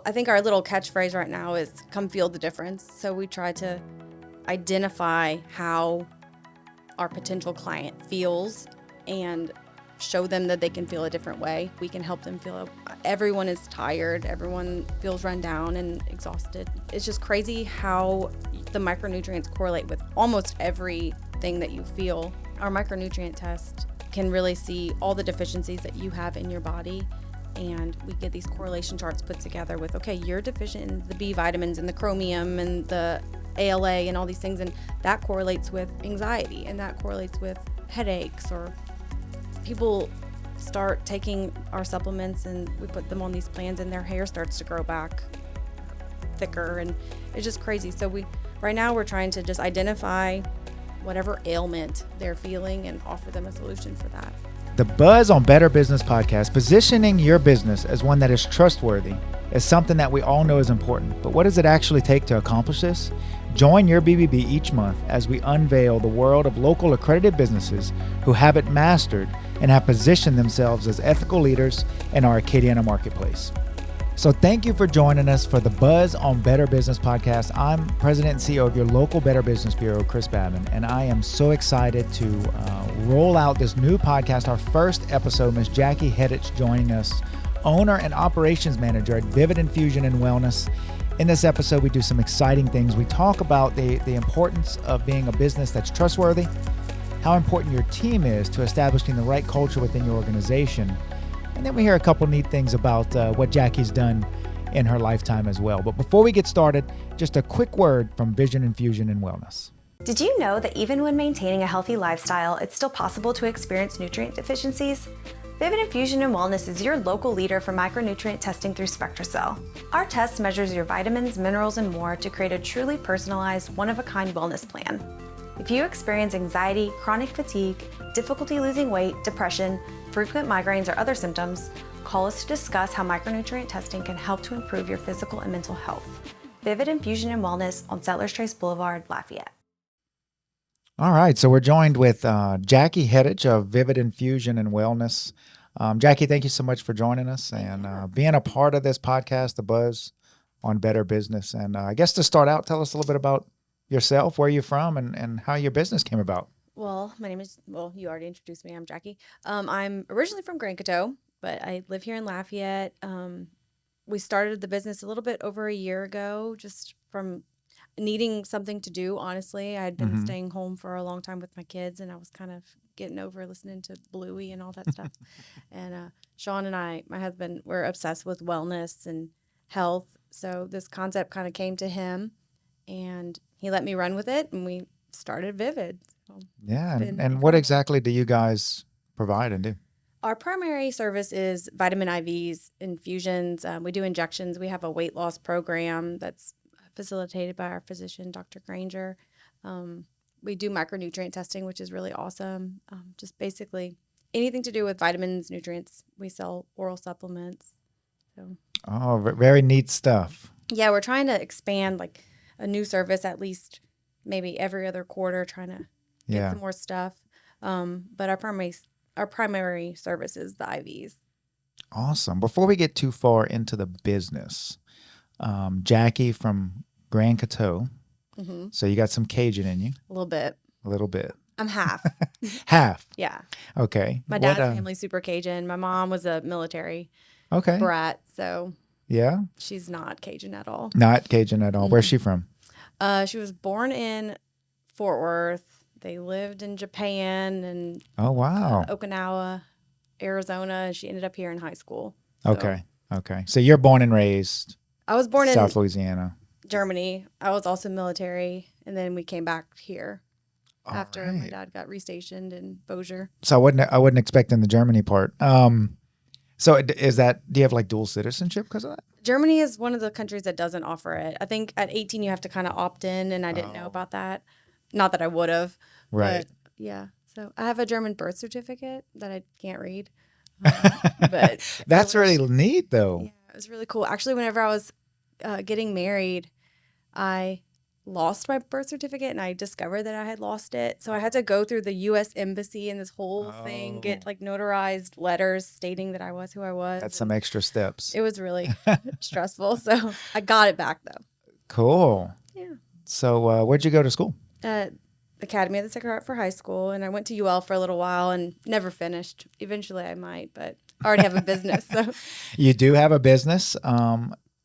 I think our little catchphrase right now is come feel the difference. So we try to identify how our potential client feels and show them that they can feel a different way. We can help them feel, everyone is tired, everyone feels run down and exhausted. It's just crazy how the micronutrients correlate with almost everything that you feel. Our micronutrient test can really see all the deficiencies that you have in your body. And we get these correlation charts put together with, okay, you're deficient in the B vitamins and the chromium and the ALA and all these things. And that correlates with anxiety, and that correlates with headaches. Or people start taking our supplements and we put them on these plans and their hair starts to grow back thicker, and it's just crazy. So right now we're trying to just identify whatever ailment they're feeling and offer them a solution for that. The Buzz on Better Business podcast, positioning your business as one that is trustworthy, is something that we all know is important. But what does it actually take to accomplish this? Join your BBB each month as we unveil the world of local accredited businesses who have it mastered and have positioned themselves as ethical leaders in our Acadiana marketplace. So thank you for joining us for the Buzz on Better Business podcast. I'm President and CEO of your local Better Business Bureau, Chris Babin, and I am so excited to roll out this new podcast. Our first episode, Miss Jackie Hettich joining us, owner and operations manager at Vivid Infusion and Wellness. In this episode, we do some exciting things. We talk about the importance of being a business that's trustworthy, how important your team is to establishing the right culture within your organization. And then we hear a couple neat things about what Jackie's done in her lifetime as well. But before we get started, just a quick word from Vision Infusion and Wellness. Did you know that even when maintaining a healthy lifestyle, it's still possible to experience nutrient deficiencies? Vivid Infusion and Wellness is your local leader for micronutrient testing through SpectraCell. Our test measures your vitamins, minerals, and more to create a truly personalized, one-of-a-kind wellness plan. If you experience anxiety, chronic fatigue, difficulty losing weight, depression, frequent migraines, or other symptoms, call us to discuss how micronutrient testing can help to improve your physical and mental health. Vivid Infusion and Wellness on Settlers Trace Boulevard, Lafayette. All right, so we're joined with Jackie Hettich of Vivid Infusion and Wellness. Jackie, thank you so much for joining us and being a part of this podcast, The Buzz on Better Business. And I guess to start out, tell us a little bit about yourself, where you're from, and how your business came about. Well, my name is, you already introduced me. I'm Jackie. I'm originally from Grand Coteau, but I live here in Lafayette. We started the business a little bit over a year ago, just from needing something to do, honestly. I had been staying home for a long time with my kids, and I was kind of getting over listening to Bluey and all that stuff. And Sean and I, my husband, we're obsessed with wellness and health. So this concept kind of came to him, and he let me run with it, and we started Vivid. So yeah, and what exactly do you guys provide and do? Our primary service is vitamin IVs, infusions. We do injections. We have a weight loss program that's facilitated by our physician, Dr. Granger. We do micronutrient testing, which is really awesome. Just basically anything to do with vitamins, nutrients. We sell oral supplements. So. Oh, very neat stuff. Yeah, we're trying to expand like a new service at least maybe every other quarter, trying to get some more stuff. But our primary service is the IVs. Awesome. Before we get too far into the business, Jackie from Grand Coteau. Mm-hmm. So you got some Cajun in you. A little bit. A little bit. I'm half. Half? Yeah. Okay. My dad's family's super Cajun. My mom was a military brat, so yeah, she's not Cajun at all. Not Cajun at all. Mm-hmm. Where's she from? She was born in Fort Worth. They lived in Japan and Okinawa, Arizona, and she ended up here in high school. So. Okay. So you're born and raised. I was born in South Louisiana, Germany. I was also military, and then we came back here after my dad got restationed in Bossier. So I wasn't expecting the Germany part. So is that, do you have like dual citizenship because of that? Germany is one of the countries that doesn't offer it. I think at 18 you have to kind of opt in, and I didn't know about that. Not that I would have. Right. But yeah. So I have a German birth certificate that I can't read. But that's really neat, though. Yeah, it was really cool. Actually, whenever I was getting married, I lost my birth certificate and I discovered that I had lost it. So I had to go through the U.S. Embassy and this whole thing, get like notarized letters stating that I was who I was. That's some extra steps. It was really stressful. So I got it back though. Cool. Yeah. So where'd you go to school? Academy of the Sacred Heart for high school. And I went to UL for a little while and never finished. Eventually I might, but I already have a business. So You do have a business.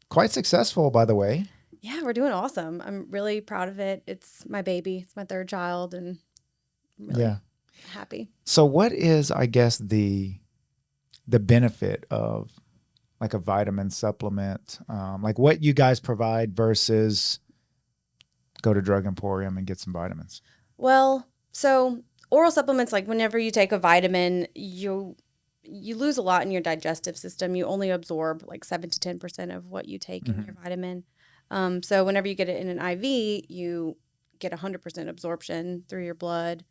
Quite successful, by the way. yeah, we're doing awesome. I'm really proud of it. It's my baby. It's my third child, and I'm really happy. So what is, I guess, the benefit of like a vitamin supplement? Like what you guys provide versus go to Drug Emporium and get some vitamins? Well, so oral supplements, like whenever you take a vitamin, you lose a lot in your digestive system. You only absorb like 7 to 10% of what you take in your vitamin. So whenever you get it in an IV, you get 100% absorption through your blood,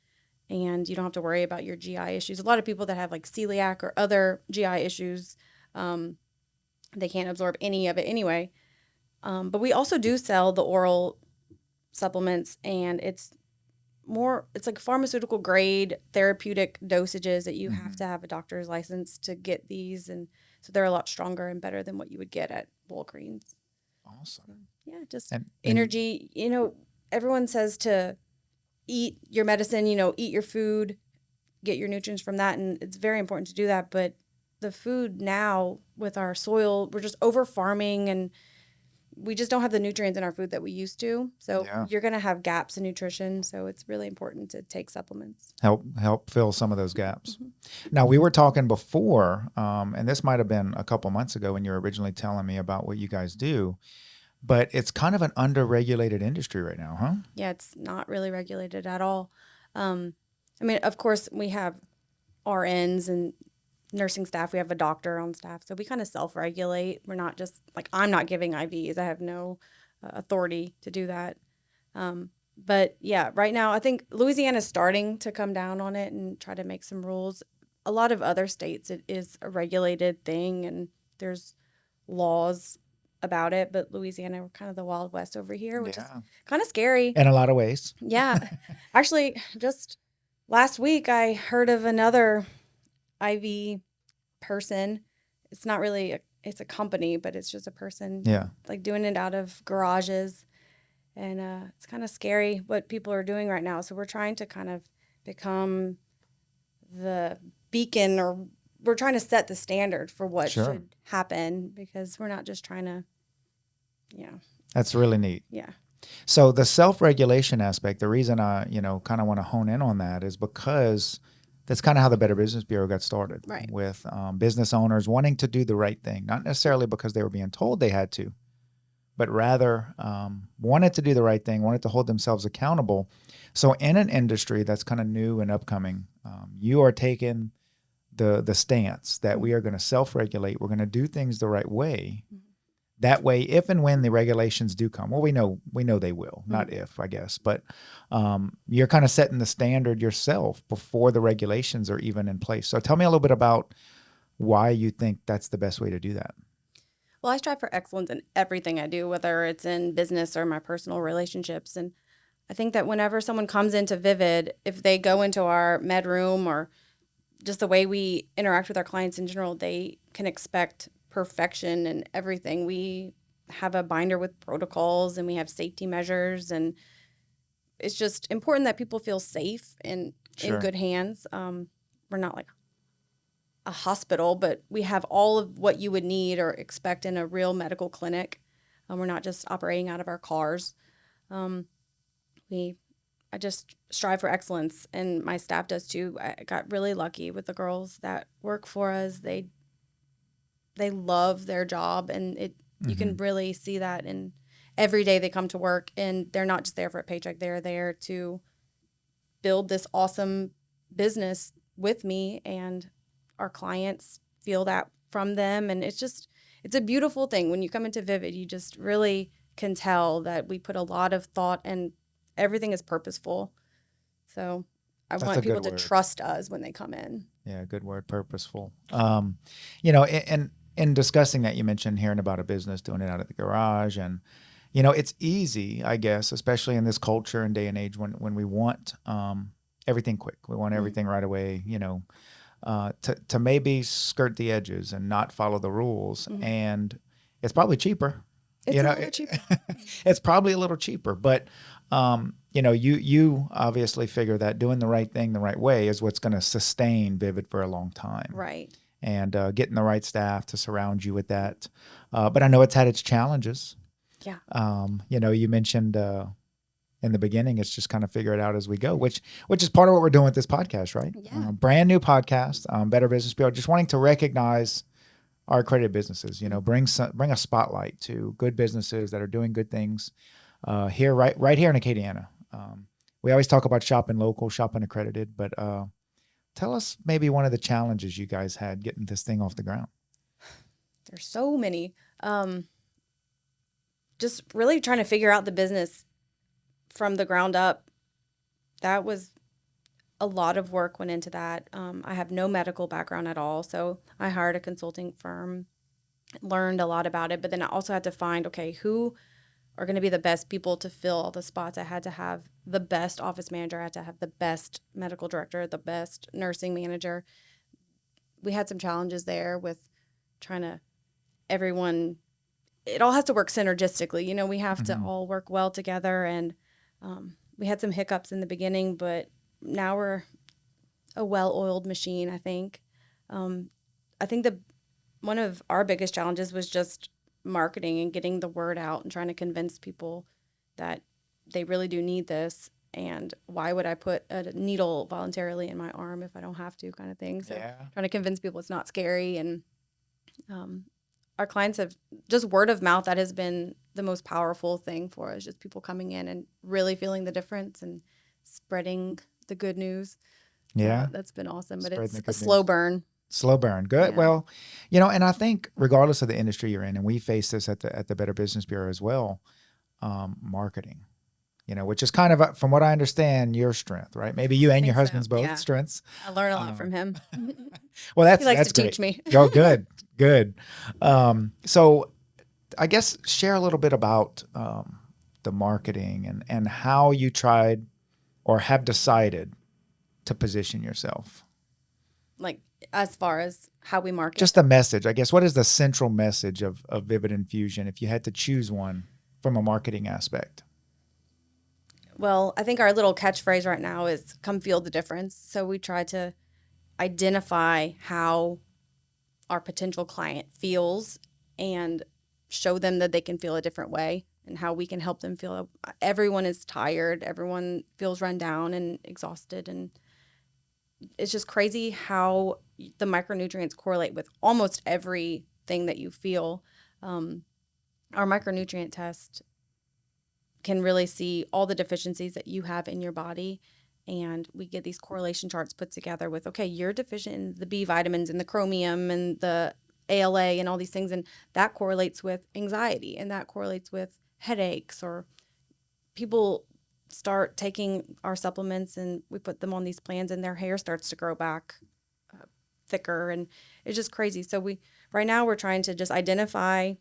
and you don't have to worry about your GI issues. A lot of people that have like celiac or other GI issues, they can't absorb any of it anyway. But we also do sell the oral supplements, and it's like pharmaceutical grade therapeutic dosages that you have to have a doctor's license to get these. And so they're a lot stronger and better than what you would get at Walgreens. Awesome. Yeah, just And energy. Everyone says to eat your medicine, eat your food, get your nutrients from that. And it's very important to do that. But the food now with our soil, we're just over farming and we just don't have the nutrients in our food that we used to. So you're going to have gaps in nutrition. So it's really important to take supplements. Help fill some of those gaps. Now, we were talking before, and this might have been a couple months ago when you were originally telling me about what you guys do, but it's kind of an under-regulated industry right now, huh? Yeah, it's not really regulated at all. Of course, we have RNs and nursing staff. We have a doctor on staff. So we kind of self-regulate. We're not just like, I'm not giving IVs. I have no authority to do that. But yeah, right now, I think Louisiana is starting to come down on it and try to make some rules. A lot of other states, it is a regulated thing and there's laws about it. But Louisiana, we're kind of the Wild West over here, which is kind of scary. In a lot of ways. Yeah. Actually, just last week, I heard of another IV person. It's not really it's a company, but it's just a person like doing it out of garages. And it's kind of scary what people are doing right now. So we're trying to kind of become the beacon, or we're trying to set the standard for what should happen, because we're not just trying to, That's really neat. Yeah. So the self-regulation aspect, the reason I, kind of want to hone in on that is because that's kind of how the Better Business Bureau got started, right? With business owners wanting to do the right thing, not necessarily because they were being told they had to, but rather wanted to do the right thing, wanted to hold themselves accountable. So in an industry that's kind of new and upcoming, you are taking the stance that we are going to self-regulate. We're going to do things the right way. Mm-hmm. That way, if and when the regulations do come, well, we know they will, not if, I guess, but you're kind of setting the standard yourself before the regulations are even in place. So tell me a little bit about why you think that's the best way to do that. Well, I strive for excellence in everything I do, whether it's in business or my personal relationships. And I think that whenever someone comes into Vivid, if they go into our med room or just the way we interact with our clients in general, they can expect perfection and everything. We have a binder with protocols and we have safety measures, and it's just important that people feel safe and in good hands. We're not like a hospital, but we have all of what you would need or expect in a real medical clinic. We're not just operating out of our cars. I just strive for excellence, and my staff does too. I got really lucky with the girls that work for us. They love their job, and you can really see that in every day they come to work, and they're not just there for a paycheck. They're there to build this awesome business with me, and our clients feel that from them. And it's a beautiful thing. When you come into Vivid, you just really can tell that we put a lot of thought and everything is purposeful. So I want people to trust us when they come in. Yeah, good word, purposeful. In discussing that, you mentioned hearing about a business doing it out of the garage, and It's easy, I guess, especially in this culture and day and age when we want everything quick. We want everything right away, to maybe skirt the edges and not follow the rules. And it's probably cheaper. It's a little cheaper. It's probably a little cheaper, but you obviously figure that doing the right thing the right way is what's going to sustain Vivid for a long time. Right. And getting the right staff to surround you with that. But I know it's had its challenges. Yeah. You mentioned in the beginning, it's just kind of figure it out as we go, which is part of what we're doing with this podcast, right? Yeah. Brand new podcast, Better Business Bureau, just wanting to recognize our accredited businesses, bring a spotlight to good businesses that are doing good things here, right here in Acadiana. We always talk about shopping local, shopping accredited, but tell us maybe one of the challenges you guys had getting this thing off the ground. There's so many. Just really trying to figure out the business from the ground up. That was a lot of work went into that. I have no medical background at all, so I hired a consulting firm, learned a lot about it, but then I also had to find, okay, who are going to be the best people to fill all the spots. I had to have the best office manager. I had to have the best medical director, the best nursing manager. We had some challenges there with trying to everyone. It all has to work synergistically. We have to all work well together, and we had some hiccups in the beginning, but now we're a well-oiled machine, I think. I think one of our biggest challenges was just marketing and getting the word out and trying to convince people that they really do need this, and why would I put a needle voluntarily in my arm if I don't have to, kind of thing. So trying to convince people it's not scary. And our clients have just word of mouth. That has been the most powerful thing for us, just people coming in and really feeling the difference and spreading the good news. Yeah. So that's been awesome, but Spreading it's a slow burn. Slow burn. Good. Yeah. Well, and I think regardless of the industry you're in, and we face this at the Better Business Bureau as well, marketing, which is kind of, from what I understand, your strength, right? Maybe you and your husband's both strengths. I learn a lot from him. Well, he likes that's to great. teach me. Oh, good. Good. So I guess share a little bit about the marketing and how you tried or have decided to position yourself. Like, as far as how we market? Just the message, I guess. What is the central message of Vivid Infusion if you had to choose one from a marketing aspect? Well, I think our little catchphrase right now is come feel the difference. So we try to identify how our potential client feels and show them that they can feel a different way and how we can help them feel. Everyone is tired. Everyone feels run down and exhausted. And it's just crazy how the micronutrients correlate with almost everything that you feel. Our micronutrient test can really see all the deficiencies that you have in your body. And we get these correlation charts put together with, okay, you're deficient in the B vitamins and the chromium and the ALA and all these things. And that correlates with anxiety, and that correlates with headaches, or people start taking our supplements and we put them on these plans and their hair starts to grow back thicker, and it's just crazy. So right now we're trying to just identify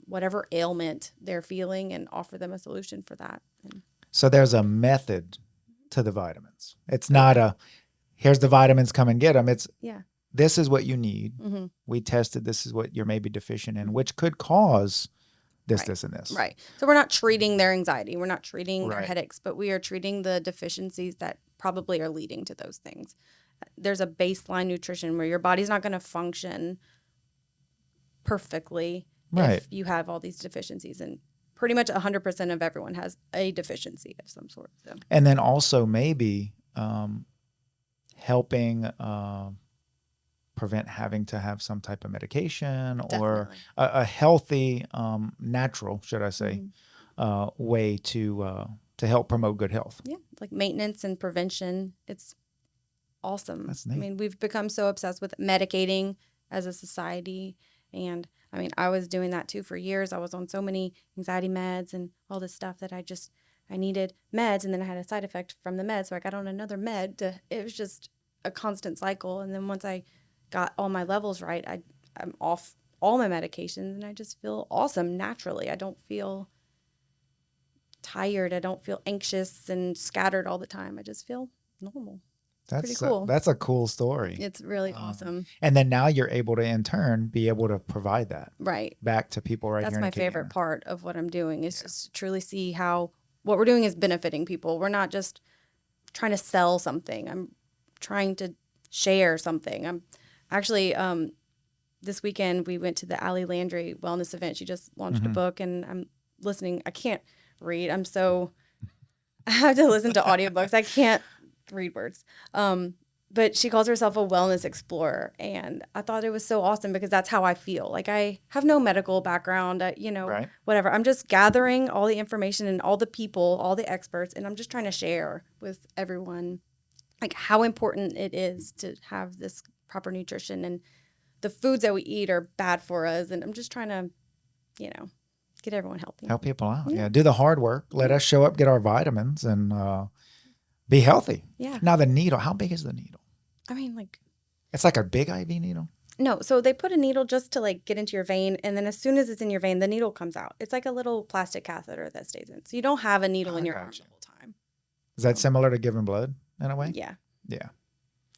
whatever ailment they're feeling and offer them a solution for that. So there's a method to the vitamins. It's not here's the vitamins, come and get them. It's this is what you need. Mm-hmm. We tested, this is what you're maybe deficient in, which could cause this, this, and this. Right. So we're not treating their anxiety. We're not treating their headaches, but we are treating the deficiencies that probably are leading to those things. There's a baseline nutrition where your body's not going to function perfectly if you have all these deficiencies. And pretty much 100% of everyone has a deficiency of some sort. So. And then also maybe helping prevent having to have some type of medication or a healthy, natural, should I say, way to help promote good health. Yeah, like maintenance and prevention. It's awesome. That's neat. I mean, we've become so obsessed with medicating as a society. And I mean, I was doing that too for years. I was on so many anxiety meds and all this stuff that I needed meds, and then I had a side effect from the meds. So I got on another med. It was just a constant cycle. And then once I got all my levels right, I'm off all my medications and I just feel awesome naturally. I don't feel tired. I don't feel anxious and scattered all the time. I just feel normal. Pretty That's cool. that's a cool story. It's really awesome. And then now you're able to, in turn, be able to provide that Right. back to people right That's here in my Acadiana. favorite part of what I'm doing is just to truly see how what we're doing is benefiting people. We're not just trying to sell something. I'm trying to share something. I'm actually this weekend we went to the Allie Landry wellness event. She just launched a book, and I'm listening. I can't read. I have to listen to audiobooks. I can't read words. But she calls herself a wellness explorer. And I thought it was so awesome because that's how I feel. Like I have no medical background, Right. whatever. I'm just gathering all the information and all the people, all the experts, and I'm just trying to share with everyone like how important it is to have this proper nutrition, and the foods that we eat are bad for us. And I'm just trying to, get everyone healthy. Help people out. Yeah. Do the hard work. Let us show up, get our vitamins, and be healthy. Yeah. Now the needle, how big is the needle? I mean, like, It's like a big IV needle. no, so they put a needle just to like get into your vein, and then as soon as it's in your vein, the needle comes out. It's like a little plastic catheter that stays in. So you don't have a needle in your arm gotcha. the whole time. Is that similar to giving blood in a way? Yeah. Yeah.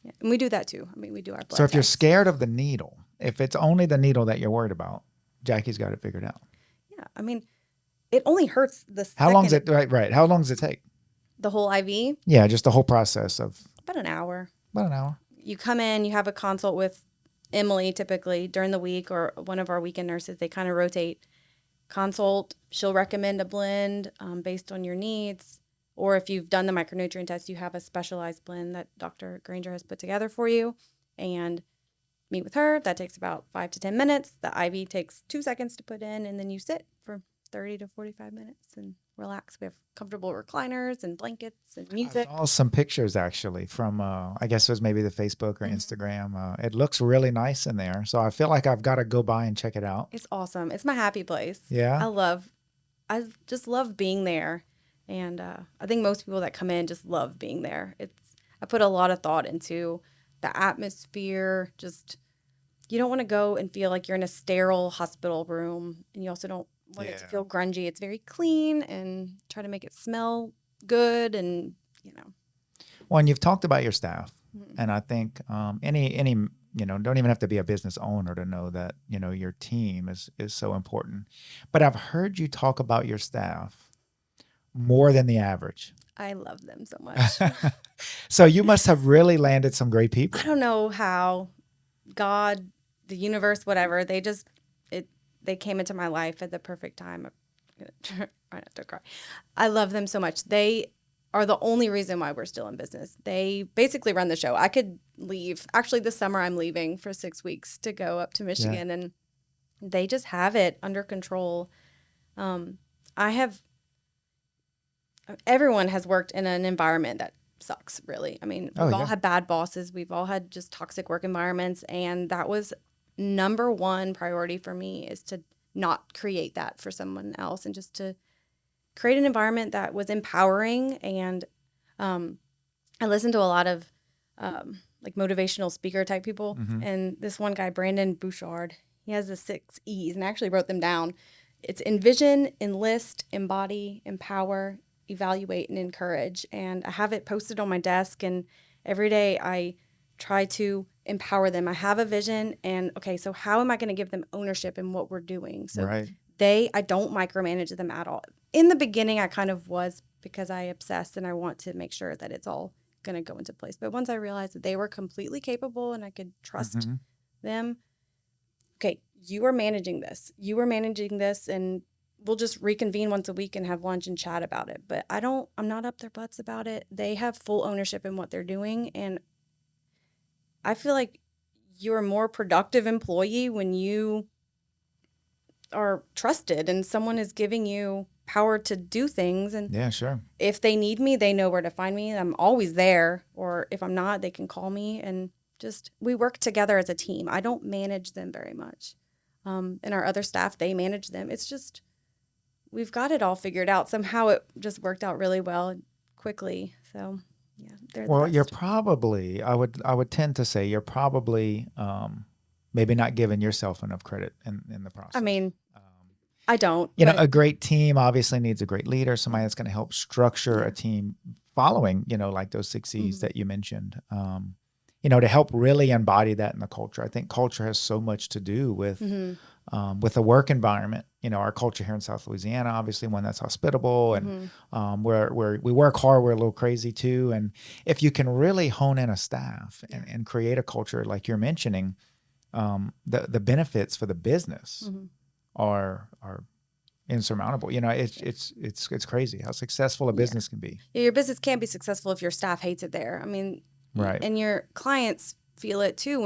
Yeah. And we do that too. I mean, we do our blood So if you're tests. scared of the needle, if it's only the needle that you're worried about, Jackie's got it figured out. Yeah. I mean, it only hurts the How long does second- it, right. How long does it take? The whole IV? Yeah, just the whole process of About an hour. about an hour. You come in, you have a consult with Emily typically during the week, or one of our weekend nurses. They kind of rotate. Consult, she'll recommend a blend based on your needs. Or if you've done the micronutrient test, you have a specialized blend that Dr. Granger has put together for you. And meet with her. That takes about 5 to 10 minutes. The IV takes 2 seconds to put in, and then you sit for 30 to 45 minutes and relax. We have comfortable recliners and blankets and music. I saw some pictures actually from, I guess it was maybe the Facebook or Instagram. It looks really nice in there. So I feel like I've got to go by and check it out. It's awesome. It's my happy place. Yeah. I just love being there. And I think most people that come in just love being there. I put a lot of thought into the atmosphere. Just, you don't want to go and feel like you're in a sterile hospital room, and you also don't want it to feel grungy. It's very clean, and try to make it smell good, and Well, and you've talked about your staff, and I think any don't even have to be a business owner to know that your team is so important. But I've heard you talk about your staff more than the average. I love them so much. So you must have really landed some great people. I don't know how God, the universe, whatever, they came into my life at the perfect time. I'm gonna try not to cry. I love them so much. They are the only reason why we're still in business. They basically run the show. I could leave. Actually, this summer I'm leaving for 6 weeks to go up to Michigan, and they just have it under control. Everyone has worked in an environment that sucks, really. I mean, we've all had bad bosses. We've all had just toxic work environments. And that was number one priority for me, is to not create that for someone else, and just to create an environment that was empowering. And I listened to a lot of like motivational speaker type people. And this one guy, Brandon Bouchard, he has the 6 E's, and I actually wrote them down. It's envision, enlist, embody, empower, evaluate, and encourage. And I have it posted on my desk, and every day I try to empower them. I have a vision, and okay, so how am I going to give them ownership in what we're doing? So I don't micromanage them at all. In the beginning, I kind of was, because I obsess and I want to make sure that it's all going to go into place. But once I realized that they were completely capable and I could trust them, okay, you are managing this, and we'll just reconvene once a week and have lunch and chat about it. But I'm not up their butts about it. They have full ownership in what they're doing. And I feel like you're a more productive employee when you are trusted and someone is giving you power to do things. And yeah, sure. If they need me, they know where to find me. I'm always there. Or if I'm not, they can call me, and just, we work together as a team. I don't manage them very much. And our other staff, they manage them. It's just, we've got it all figured out. Somehow it just worked out really well and quickly. So yeah, they're the best. You're probably, I would tend to say you're probably maybe not giving yourself enough credit in the process. I mean, I don't. You know, but- a great team obviously needs a great leader, somebody that's going to help structure a team following, you know, like those 6 C's that you mentioned, you know, to help really embody that in the culture. I think culture has so much to do with the work environment. You know, our culture here in South Louisiana, obviously one that's hospitable and where we work hard, we're a little crazy too. And if you can really hone in a staff and create a culture like you're mentioning, the benefits for the business are insurmountable. You know, it's crazy how successful a business can be. Yeah, your business can't be successful if your staff hates it there. I mean, Right. and your clients feel it too.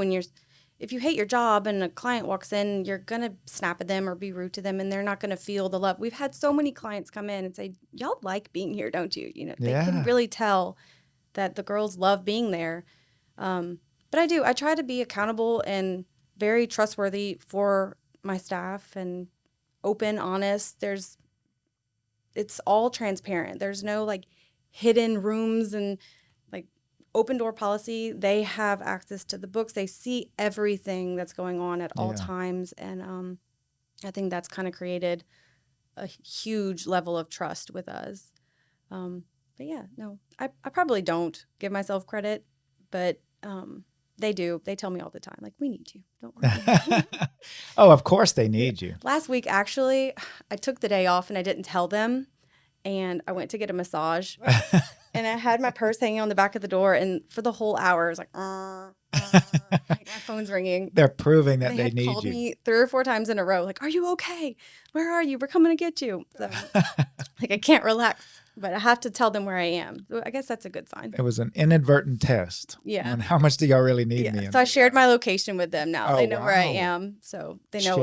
If you hate your job and a client walks in, you're gonna snap at them or be rude to them, and they're not gonna feel the love. We've had so many clients come in and say, "Y'all like being here, don't you?" You know, they can really tell that the girls love being there. But I do. I try to be accountable and very trustworthy for my staff and open, honest. It's all transparent. There's no like hidden rooms and like open door policy. They have access to the books. They see everything that's going on at all times. And I think that's kind of created a huge level of trust with us. But yeah, no, I probably don't give myself credit, but they do. They tell me all the time, like, we need you. Don't worry. Oh, of course they need you. Last week, actually, I took the day off and I didn't tell them. And I went to get a massage. And I had my purse hanging on the back of the door. And for the whole hour, I was like, my phone's ringing. They're proving that they had need called you. me 3 or 4 times in a row, like, are you okay? Where are you? We're coming to get you. So, like, I can't relax, but I have to tell them where I am. So I guess that's a good sign. It was an inadvertent test. Yeah. On how much do y'all really need me? So I shared my location with them now. Oh, they know where I wow. am. So they know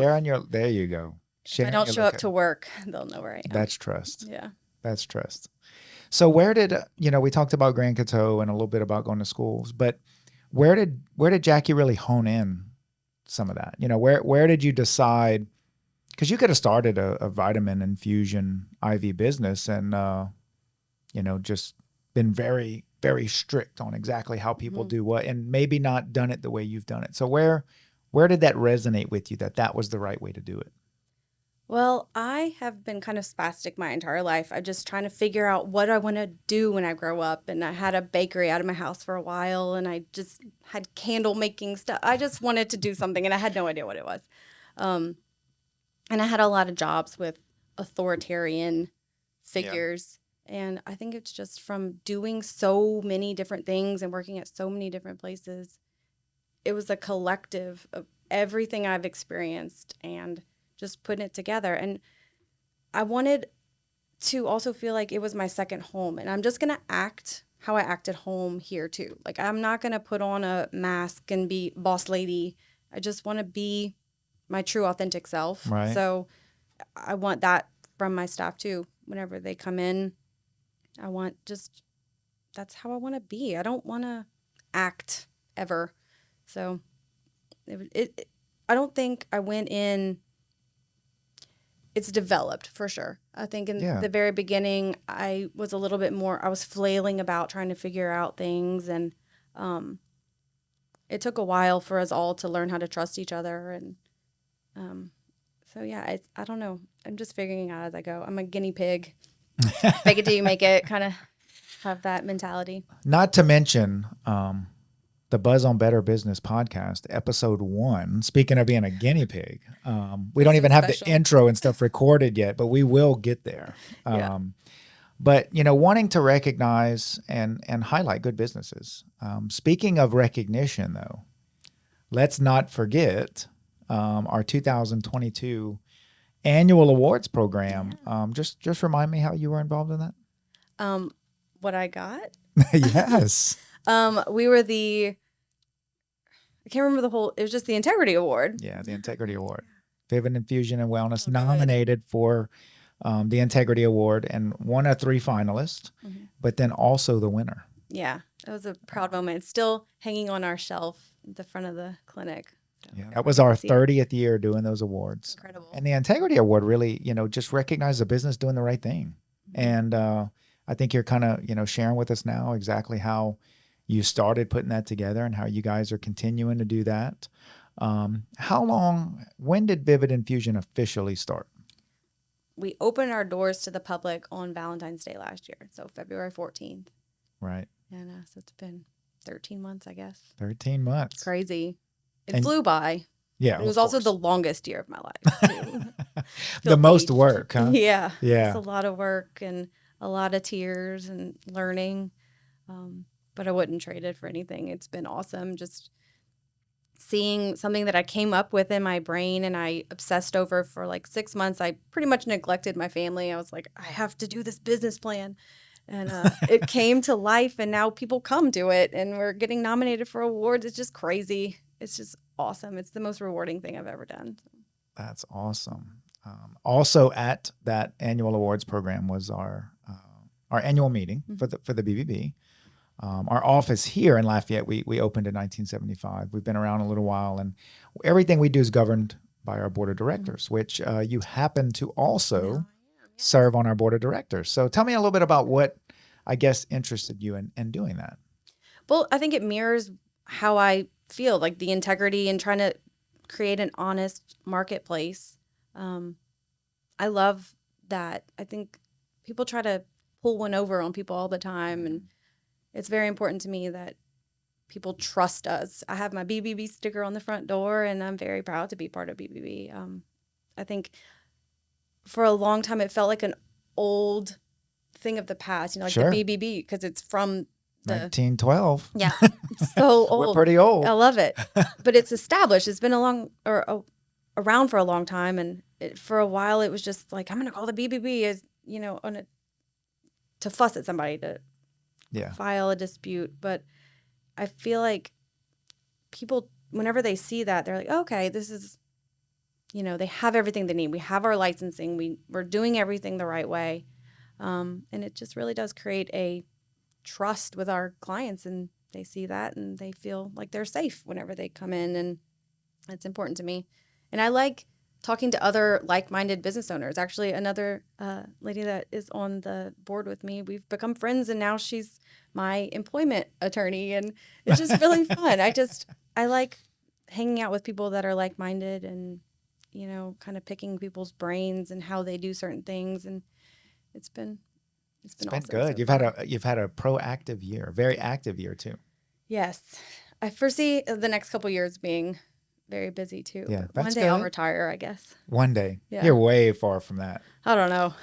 There you go. if I don't show up to work, they'll know where I am. That's trust. Yeah. That's trust. So where did, you know, we talked about Grand Coteau and a little bit about going to schools, but where did Jackie really hone in some of that? You know, where did you decide, because you could have started a vitamin infusion IV business and, you know, just been very, very strict on exactly how people do what, and maybe not done it the way you've done it. So where did that resonate with you that was the right way to do it? Well, I have been kind of spastic my entire life. I'm just trying to figure out what I want to do when I grow up. And I had a bakery out of my house for a while, and I just had candle making stuff. I just wanted to do something, and I had no idea what it was. And I had a lot of jobs with authoritarian figures. Yeah. And I think it's just from doing so many different things and working at so many different places. It was a collective of everything I've experienced and just putting it together. And I wanted to also feel like it was my second home. And I'm just going to act how I act at home here too. Like, I'm not going to put on a mask and be boss lady. I just want to be my true authentic self. Right. So I want that from my staff too. Whenever they come in, I want that's how I want to be. I don't want to act ever. So I don't think I went in. It's developed for sure. I think in the very beginning, I was a little bit more, I was flailing about trying to figure out things. And it took a while for us all to learn how to trust each other. And so, yeah, I don't know. I'm just figuring it out as I go. I'm a guinea pig. Fake it till you make it, kind of have that mentality. Not to mention the Buzz on Better Business podcast, episode 1. Speaking of being a guinea pig, we don't even have the intro and stuff recorded yet, but we will get there. But, you know, wanting to recognize and highlight good businesses. Speaking of recognition, though, let's not forget our 2022 annual awards program. Just remind me how you were involved in that. What I got? Yes. We were I can't remember it was just the Integrity Award. Yeah, the Integrity Award. Vivid Infusion and Wellness nominated for the Integrity Award and one of 3 finalists, but then also the winner. Yeah, it was a proud moment. It's still hanging on our shelf at the front of the clinic. So yeah, that was our 30th year doing those awards. Incredible. And the Integrity Award really, you know, just recognized the business doing the right thing. And I think you're kind of, you know, sharing with us now exactly how you started putting that together and how you guys are continuing to do that. When did Vivid Infusion officially start? we opened our doors to the public on Valentine's Day last year, so February 14th. Right. And so it's been 13 months, I guess. 13 months. Crazy. It And flew by. yeah, It was of also course. the longest year of my life, too. The most aged. work, huh? Yeah. Yeah. It's a lot of work and a lot of tears and learning. But I wouldn't trade it for anything. It's been awesome just seeing something that I came up with in my brain and I obsessed over for like 6 months. I pretty much neglected my family. I was like, I have to do this business plan. And it came to life, and now people come to it, and we're getting nominated for awards. It's just crazy. It's just awesome. It's the most rewarding thing I've ever done. That's awesome. Also at that annual awards program was our annual meeting for the BBB. Our office here in Lafayette, we opened in 1975. We've been around a little while, and everything we do is governed by our board of directors, which you happen to also serve on our board of directors. So tell me a little bit about what, I guess, interested you in doing that. Well, I think it mirrors how I feel, like the integrity and trying to create an honest marketplace. I love that. I think people try to pull one over on people all the time, and it's very important to me that people trust us. I have my BBB sticker on the front door, and I'm very proud to be part of BBB. I think for a long time it felt like an old thing of the past, like Sure. the BBB, because it's from the 1912. Yeah, it's so old. We're pretty old. I love it, but it's established. It's been around for a long time, and for a while it was just like, I'm going to call the BBB as to fuss at somebody, to file a dispute. But I feel like people, whenever they see that, they're like, okay, this is, they have everything they need. We have our licensing. We're doing everything the right way, and it just really does create a trust with our clients, and they see that and they feel like they're safe whenever they come in, and it's important to me. And I like talking to other like-minded business owners. Actually, another lady that is on the board with me, we've become friends, and now she's my employment attorney, and it's just really fun. I like hanging out with people that are like-minded, and kind of picking people's brains and how they do certain things, and it's been awesome good. so You've far. had a proactive year, a very active year too. Yes. I foresee the next couple years being very busy too. Yeah, But one day I'll retire, I guess. One day. Yeah. You're way far from that. I don't know.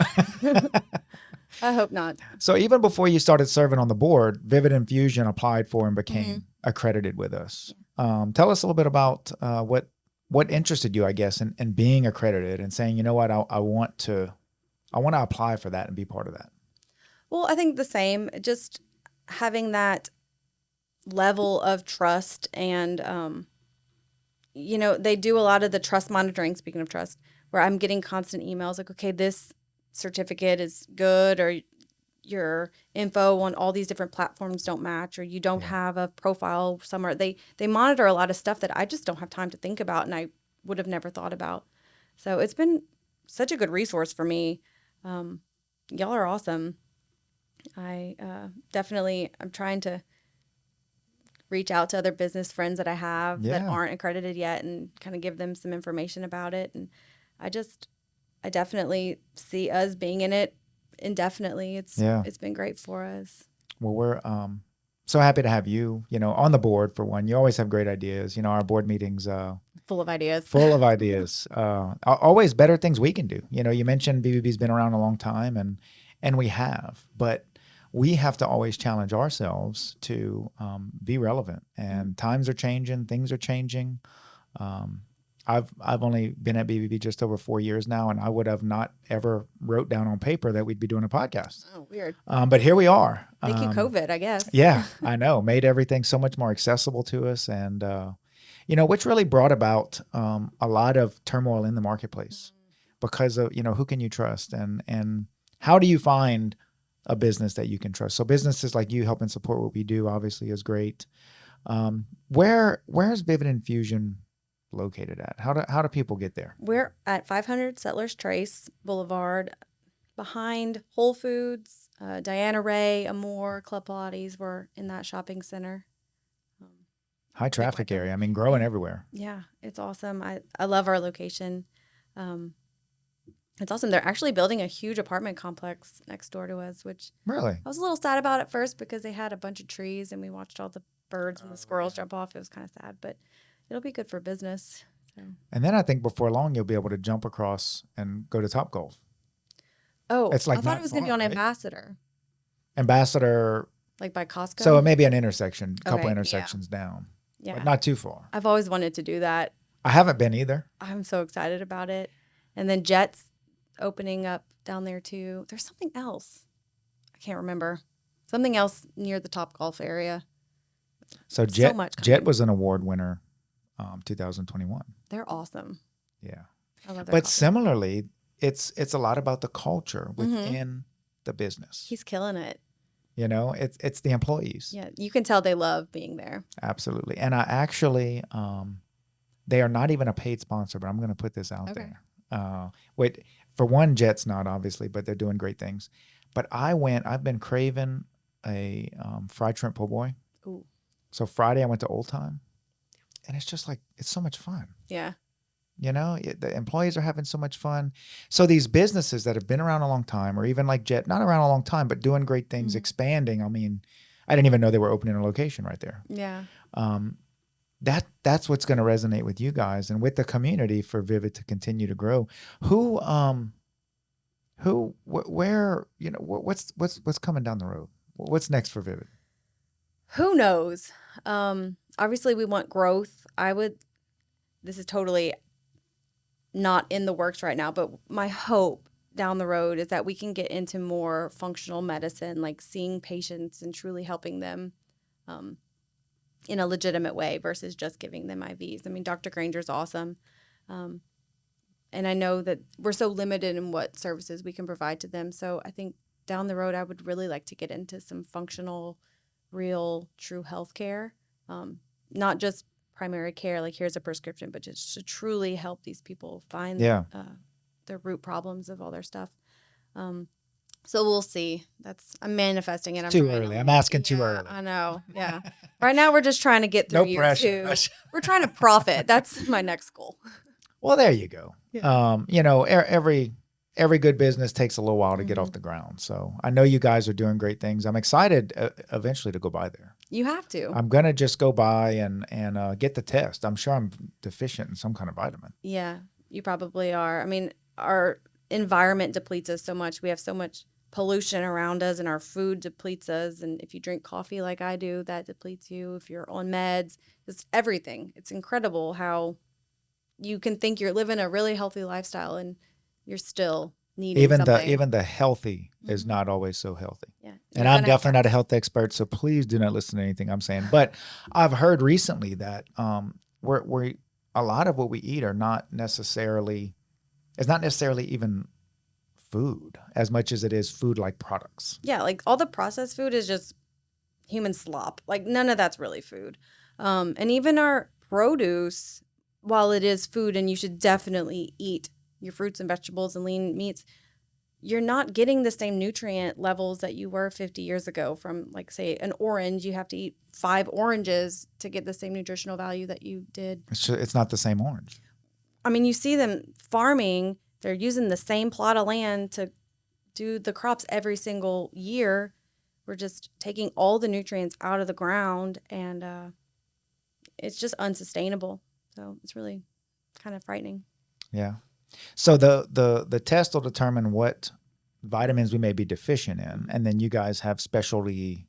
I hope not. So even before you started serving on the board, Vivid Infusion applied for and became accredited with us. Tell us a little bit about what interested you, I guess, in being accredited and saying, you know what, I want to apply for that and be part of that. Well, I think the same, just having that level of trust, and, they do a lot of the trust monitoring, speaking of trust, where I'm getting constant emails like, okay, this certificate is good, or your info on all these different platforms don't match, or you don't have a profile somewhere. They monitor a lot of stuff that I just don't have time to think about, and I would have never thought about. So it's been such a good resource for me. Y'all are awesome. I I'm trying to reach out to other business friends that I have that aren't accredited yet, and kind of give them some information about it. And I definitely see us being in it indefinitely. It's been great for us. Well, we're so happy to have you, on the board for one. You always have great ideas. Our board meetings full of ideas. Full of ideas. Always better things we can do. You mentioned BBB's been around a long time, and we have, but we have to always challenge ourselves to be relevant. And times are changing, things are changing. I've only been at BBB just over 4 years now, and I would have not ever wrote down on paper that we'd be doing a podcast. Oh, weird. But here we are. Thank you, COVID, I guess. Yeah, I know. Made everything so much more accessible to us, and which really brought about a lot of turmoil in the marketplace because of who can you trust, and how do you find a business that you can trust? So businesses like you helping support what we do obviously is great. Where's Vivid Infusion located at? How do people get there? We're at 500 Settlers Trace Boulevard, behind Whole Foods, Diana Ray, Amore, Club Pilates. We're in that shopping center. High traffic area. I mean, growing everywhere. Yeah, it's awesome. I love our location. It's awesome. They're actually building a huge apartment complex next door to us, which Really? I was a little sad about at first because they had a bunch of trees and we watched all the birds and the squirrels jump off. It was kind of sad, but it'll be good for business. So. And then I think before long you'll be able to jump across and go to Topgolf. Oh, It's like I thought not it was going to be far, on right? Ambassador, Ambassador. like by Costco. So it may be an intersection, a couple Okay, yeah. intersections down, Yeah. but not too far. I've always wanted to do that. I haven't been either. I'm so excited about it. And then Jet's opening up down there too. There's something else. I can't remember. Something else near the Topgolf area. So So much Jet coming. was an award winner, 2021. They're awesome. Yeah. I love their But coffee. similarly, it's a lot about the culture Mm-hmm. within the business. He's killing it. You know, it's the employees. Yeah, you can tell they love being there. Absolutely. And I actually, they are not even a paid sponsor, but I'm going to put this out Okay. there. Wait, for one, Jet's not obviously, but they're doing great things. But I've been craving a fried shrimp po' boy. Ooh. So Friday I went to Old Time, and it's just like, it's so much fun. Yeah. You know, the employees are having so much fun. So these businesses that have been around a long time, or even like Jet, not around a long time, but doing great things, expanding. I mean, I didn't even know they were opening a location right there. Yeah. That's what's going to resonate with you guys and with the community for Vivid to continue to grow. Where, you know, what's coming down the road? What's next for Vivid? Who knows? Obviously, we want growth. This is totally not in the works right now, but my hope down the road is that we can get into more functional medicine, like seeing patients and truly helping them in a legitimate way versus just giving them IVs. I mean, Dr. Granger's awesome. And I know that we're so limited in what services we can provide to them. So I think down the road, I would really like to get into some functional, real, true healthcare. Not just primary care, like here's a prescription, but just to truly help these people find their root problems of all their stuff. So we'll see. I'm manifesting it. I'm Too trying early. to- I'm asking too Yeah, early. I know. Yeah. Right now we're just trying to get through No year pressure. 2. We're trying to profit. That's my next goal. Well, there you go. Yeah. You know, every good business takes a little while to get off the ground. So I know you guys are doing great things. I'm excited eventually to go by there. You have to. I'm gonna just go by and get the test. I'm sure I'm deficient in some kind of vitamin. Yeah, you probably are. I mean, our environment depletes us so much. We have so much pollution around us, and our food depletes us. And if you drink coffee like I do, that depletes you. If you're on meds, it's everything. It's incredible how you can think you're living a really healthy lifestyle and you're still needing something. Even the healthy is not always so healthy. Yeah. And I'm definitely not a health expert, so please do not listen to anything I'm saying. But I've heard recently that we're a lot of what we eat are not necessarily even food as much as it is food-like products. Yeah, like all the processed food is just human slop. Like none of that's really food. And even our produce, while it is food and you should definitely eat your fruits and vegetables and lean meats, you're not getting the same nutrient levels that you were 50 years ago from, like, say, an orange. You have to eat 5 oranges to get the same nutritional value that you did. It's not the same orange. I mean, you see them farming. They're using the same plot of land to do the crops every single year. We're just taking all the nutrients out of the ground, and it's just unsustainable. So it's really kind of frightening. Yeah. So the test will determine what vitamins we may be deficient in, and then you guys have specialty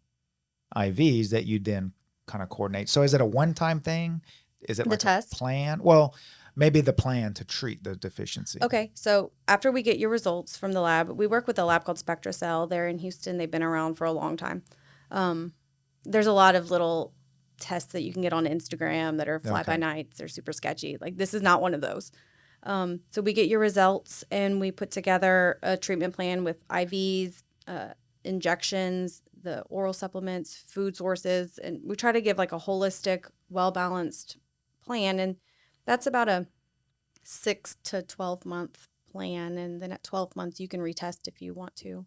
IVs that you then kind of coordinate. So is it a one-time thing? Is it The like test? a plan? Well, maybe the plan to treat the deficiency. Okay, so after we get your results from the lab, we work with a lab called SpectraCell. They're in Houston. They've been around for a long time. There's a lot of little tests that you can get on Instagram that are fly-by-nights. They're super sketchy. Like, this is not one of those. So we get your results, and we put together a treatment plan with IVs, injections, the oral supplements, food sources, and we try to give like a holistic, well-balanced plan. And that's about a 6 to 12 month plan. And then at 12 months, you can retest if you want to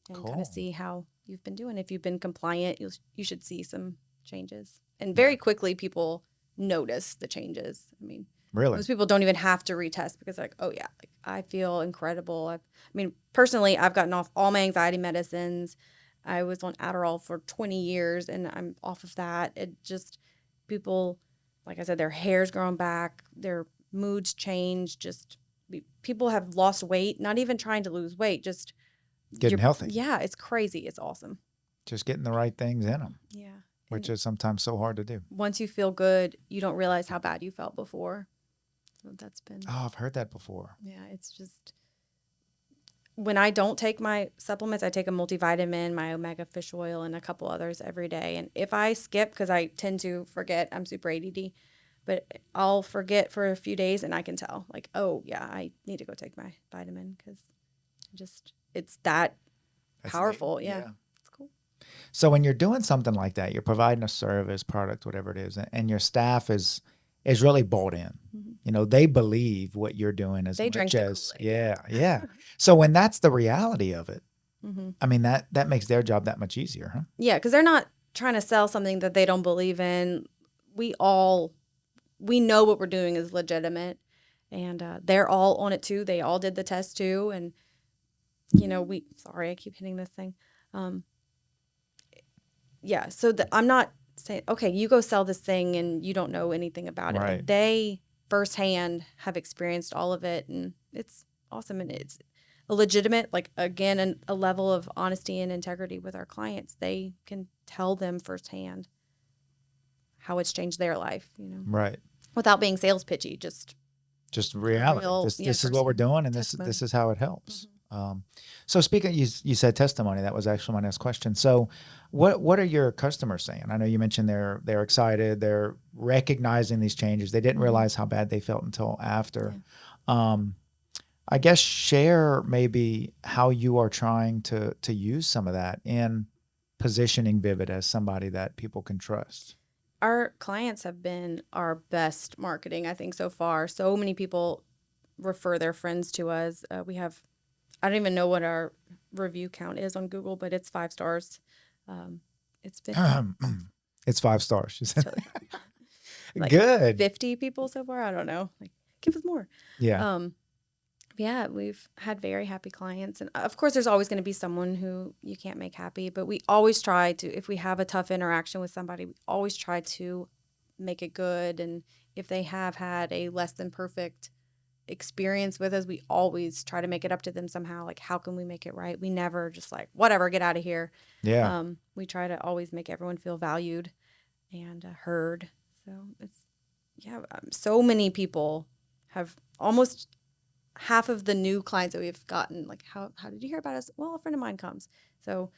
and kind Cool. of see how you've been doing. If you've been compliant, you should see some changes. And very quickly, people notice the changes. I mean, Really? Most people don't even have to retest because like, oh yeah, like I feel incredible. I mean, personally, I've gotten off all my anxiety medicines. I was on Adderall for 20 years and I'm off of that. It just, people, like I said, their hair's grown back, their moods change. Just people have lost weight, not even trying to lose weight, just Getting healthy. Yeah, it's crazy. It's awesome. Just getting the right things in them. Yeah. Which is sometimes so hard to do. Once you feel good, you don't realize how bad you felt before. So that's been. Oh, I've heard that before. Yeah, it's just. When I don't take my supplements, I take a multivitamin, my omega fish oil, and a couple others every day. And if I skip, because I tend to forget, I'm super ADD, but I'll forget for a few days and I can tell, like, oh, yeah, I need to go take my vitamin because just it's that's powerful. Neat. Yeah. It's cool. So when you're doing something like that, you're providing a service, product, whatever it is, and your staff is really bought in. Mm-hmm. You know, they believe what you're doing as They much drink the as, Kool-Aid. yeah. So when that's the reality of it, Mm-hmm. I mean, that makes their job that much easier, huh? Yeah, because they're not trying to sell something that they don't believe in. We know what we're doing is legitimate, and they're all on it too. They all did the test too, and sorry, I keep hitting this thing. Yeah, so I'm not saying, okay, you go sell this thing and you don't know anything about it. Right. Like, they firsthand have experienced all of it, and it's awesome, and it's a legitimate, like, again, a level of honesty and integrity with our clients. They can tell them firsthand how it's changed their life, Right. without being sales pitchy, just reality. real, This yeah, is what we're doing, and this testimony. is how it helps. So speaking, you said testimony. That was actually my next question. So, what are your customers saying? I know you mentioned they're excited. They're recognizing these changes. They didn't realize how bad they felt until after. Yeah. I guess share maybe how you are trying to use some of that in positioning Vivid as somebody that people can trust. Our clients have been our best marketing, I think, so far. So many people refer their friends to us. We have, I don't even know what our review count is on Google, but it's 5 stars. It's been It's 5 stars. She said. like Good. 50 people so far. I don't know. Like, give us more. Yeah. Yeah, we've had very happy clients. And of course, there's always going to be someone who you can't make happy. But we always try to, if we have a tough interaction with somebody, we always try to make it good. And if they have had a less than perfect experience with us, we always try to make it up to them somehow. Like, how can we make it right? We never just like, whatever, get out of here. Yeah. We try to always make everyone feel valued and heard. So so many people have almost half of the new clients that we've gotten, like, how did you hear about us? Well, a friend of mine comes. So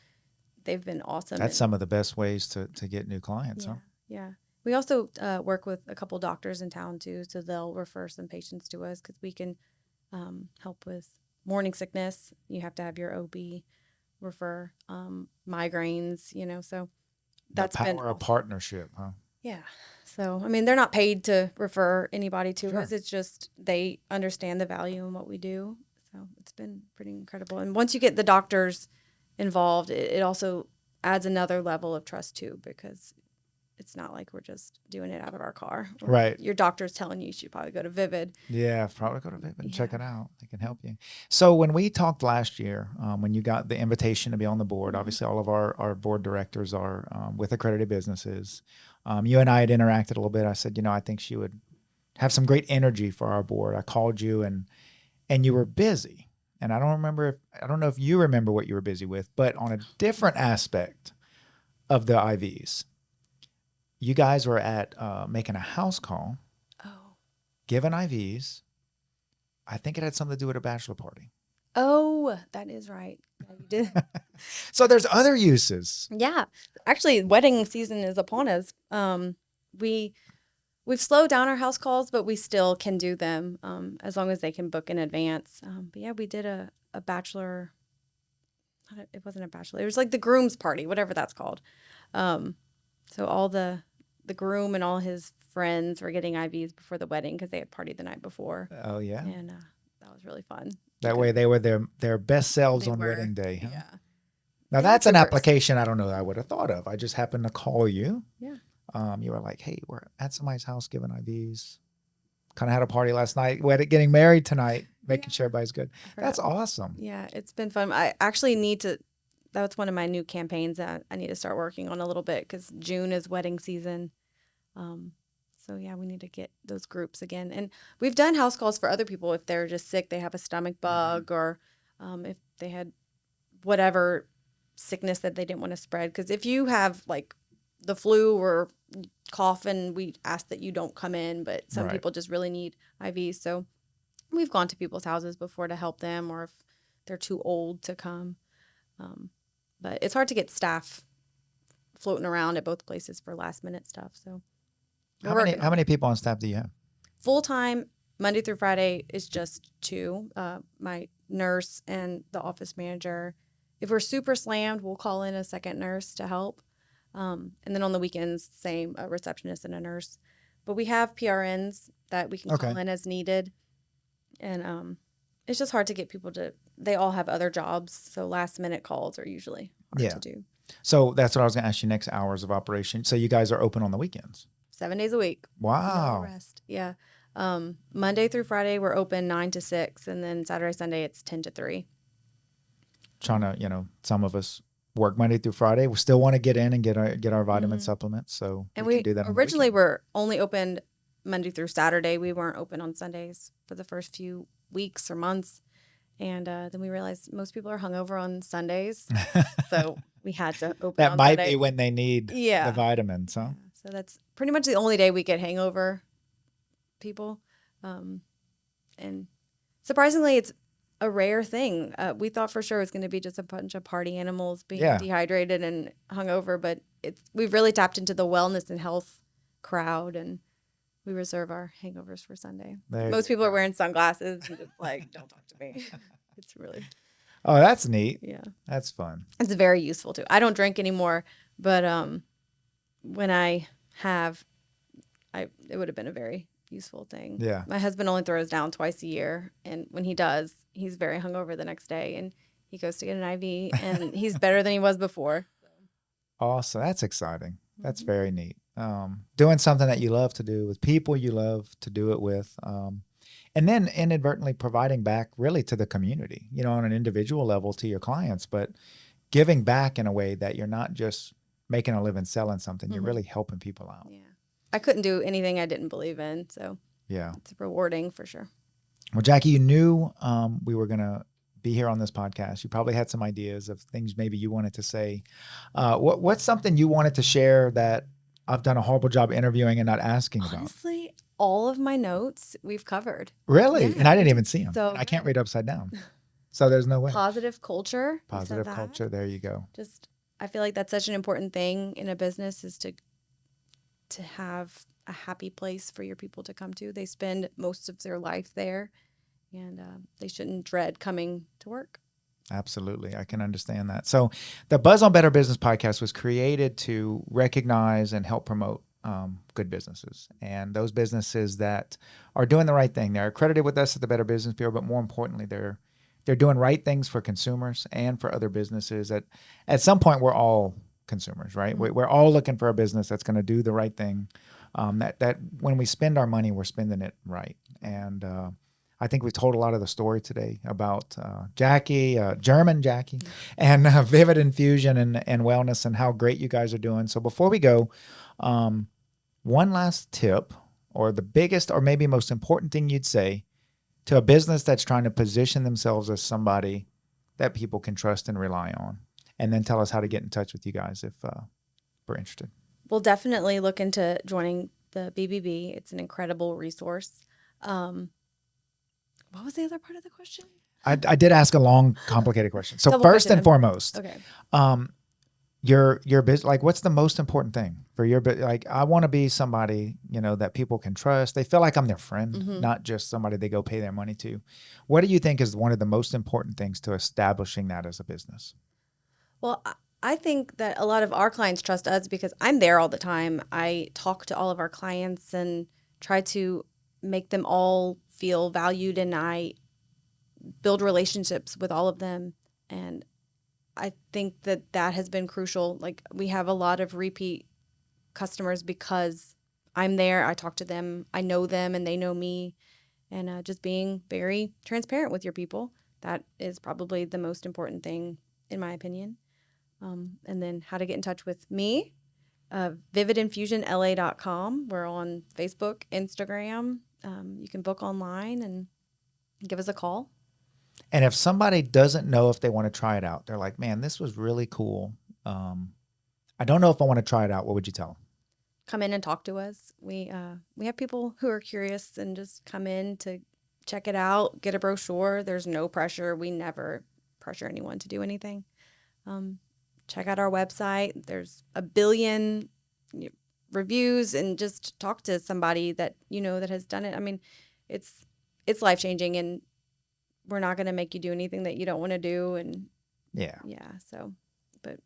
they've been awesome. That's some of the best ways to get new clients, huh? Yeah. We also work with a couple doctors in town too, so they'll refer some patients to us because we can help with morning sickness. You have to have your OB refer migraines, so that's the been power of partnership, huh? Yeah. So, I mean, they're not paid to refer anybody to Sure. us. It's just they understand the value in what we do. So it's been pretty incredible. And once you get the doctors involved, it also adds another level of trust too, because it's not like we're just doing it out of our car. Right. Your doctor's telling you should probably go to Vivid. Yeah, probably go to Vivid and check it out. They can help you. So when we talked last year, when you got the invitation to be on the board, obviously all of our board directors are with accredited businesses. You and I had interacted a little bit. I said, I think she would have some great energy for our board. I called you and you were busy. And I don't know if you remember what you were busy with, but on a different aspect of the IVs, you guys were at making a house call, giving IVs. I think it had something to do with a bachelor party. Oh, that is right. Yeah, you did. So there's other uses. Yeah. Actually, wedding season is upon us. We've slowed down our house calls, but we still can do them as long as they can book in advance. But yeah, we did a bachelor. It wasn't a bachelor. It was like the groom's party, whatever that's called. So all the groom and all his friends were getting IVs before the wedding because they had partied the night before. Oh, yeah. And that was really fun. That way they were their best selves They on were. wedding day. Huh? Yeah. Now They that's were an troopers. application I don't know that I would have thought of. I just happened to call you. Yeah. You were like, hey, we're at somebody's house giving IVs. kind of had a party last night. We're getting married tonight, making Yeah. sure everybody's good. That's awesome. Yeah, it's been fun. I actually need to, that's one of my new campaigns that I need to start working on a little bit because June is wedding season. So yeah, we need to get those groups again. And we've done house calls for other people if they're just sick, they have a stomach bug, or if they had whatever sickness that they didn't want to spread. Because if you have like the flu or cough, and we ask that you don't come in, but some Right. people just really need IVs. So we've gone to people's houses before to help them, or if they're too old to come. But it's hard to get staff floating around at both places for last minute stuff. So How many people on staff do you have? full time Monday through Friday is just 2. My nurse and the office manager. If we're super slammed, we'll call in a second nurse to help. And then on the weekends, same, a receptionist and a nurse. But we have PRNs that we can call in as needed. And it's just hard to get people to, they all have other jobs. So last minute calls are usually hard to do. So that's what I was going to ask you next, hours of operation. So you guys are open on the weekends? 7 days a week. Wow. No rest. Yeah. Monday through Friday, we're open 9 to 6. And then Saturday, Sunday, it's 10 to 3. Trying to, some of us work Monday through Friday. We still want to get in and get our vitamin supplements. So And we can do that on the originally weekend. were only opened Monday through Saturday. We weren't open on Sundays for the first few weeks or months. And then we realized most people are hungover on Sundays. So we had to open That on might Sunday. be when they need the vitamins, huh? Yeah. So that's pretty much the only day we get hangover people. And surprisingly, it's a rare thing. We thought for sure it was going to be just a bunch of party animals being dehydrated and hungover, but we've really tapped into the wellness and health crowd, and we reserve our hangovers for Sunday. Most people are wearing sunglasses and just like, don't talk to me. It's really... Oh, that's neat. Yeah. That's fun. It's very useful too. I don't drink anymore, but when I have, it would have been a very useful thing. Yeah. My husband only throws down twice a year, and when he does, he's very hungover the next day, and he goes to get an IV, and he's better than he was before. Awesome. That's exciting. That's very neat. Doing something that you love to do with people you love to do it with. And then inadvertently providing back really to the community, on an individual level to your clients, but giving back in a way that you're not just making a living selling something, you're really helping people out. Yeah. I couldn't do anything I didn't believe in. So yeah, it's rewarding for sure. Well, Jackie, you knew we were going to be here on this podcast. You probably had some ideas of things maybe you wanted to say. What's something you wanted to share that I've done a horrible job interviewing and not asking about? Honestly, all of my notes we've covered. Really? Yeah. And I didn't even see them. So I can't read upside down. So there's no way. Positive culture. Positive culture. There you go. I feel like that's such an important thing in a business, is to have a happy place for your people to come to. They spend most of their life there, and they shouldn't dread coming to work. Absolutely. I can understand that. So the Buzz on Better Business podcast was created to recognize and help promote good businesses, and those businesses that are doing the right thing. They're accredited with us at the Better Business Bureau, but more importantly, they're doing right things for consumers and for other businesses. At some point, we're all consumers, right? Mm-hmm. We're all looking for a business that's going to do the right thing. That when we spend our money, we're spending it right. And I think we told a lot of the story today about Jackie, German Jackie, and Vivid Infusion and Wellness, and how great you guys are doing. So before we go, one last tip, or the biggest or maybe most important thing you'd say to a business that's trying to position themselves as somebody that people can trust and rely on. And then tell us how to get in touch with you guys if we're interested. We'll definitely look into joining the BBB. It's an incredible resource. What was the other part of the question? I did ask a long, complicated question. So first and foremost, okay. Your business, like, what's the most important thing for your business? Like, I want to be somebody, that people can trust. They feel like I'm their friend, not just somebody they go pay their money to. What do you think is one of the most important things to establishing that as a business? Well, I think that a lot of our clients trust us because I'm there all the time. I talk to all of our clients and try to make them all feel valued, and I build relationships with all of them. And I think that has been crucial. Like, we have a lot of repeat customers because I'm there. I talk to them. I know them and they know me. And just being very transparent with your people. That is probably the most important thing, in my opinion. And then how to get in touch with me, vividinfusionla.com. We're on Facebook, Instagram. You can book online and give us a call. And if somebody doesn't know if they want to try it out, they're like, man, this was really cool. I don't know if I want to try it out. What would you tell them? Come in and talk to us. We have people who are curious and just come in to check it out, get a brochure. There's no pressure. We never pressure anyone to do anything. Check out our website. There's a billion reviews, and just talk to somebody that that has done it. I mean, it's life-changing, and we're not going to make you do anything that you don't want to do. And yeah. So, but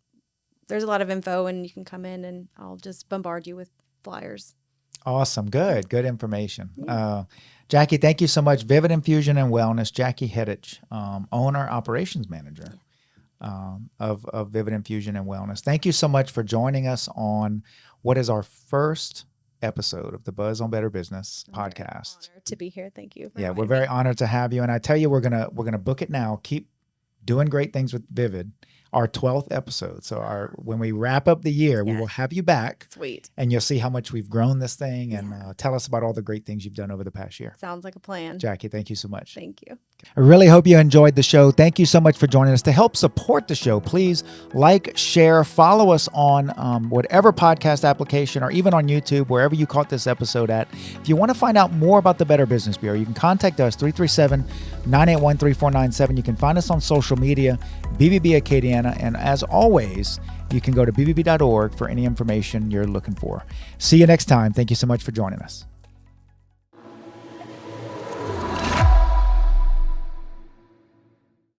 there's a lot of info, and you can come in and I'll just bombard you with flyers. Awesome. Good information. Yeah. Jackie, thank you so much. Vivid Infusion and Wellness, Jackie Hettich, owner, operations manager of Vivid Infusion and Wellness. Thank you so much for joining us on what is our first episode of the Buzz on Better Business podcast. Honored to be here. Thank you. We're very honored to have you. And I tell you, we're gonna book it now. Keep doing great things with Vivid. Our 12th episode. So when we wrap up the year, we will have you back. Sweet. And you'll see how much we've grown this thing, and tell us about all the great things you've done over the past year. Sounds like a plan. Jackie, thank you so much. Thank you. I really hope you enjoyed the show. Thank you so much for joining us. To help support the show, please like, share, follow us on whatever podcast application, or even on YouTube, wherever you caught this episode at. If you want to find out more about the Better Business Bureau, you can contact us, 337-981-3497. You can find us on social media, BBB Acadiana, and as always, you can go to bbb.org for any information you're looking for. See you next time. Thank you so much for joining us.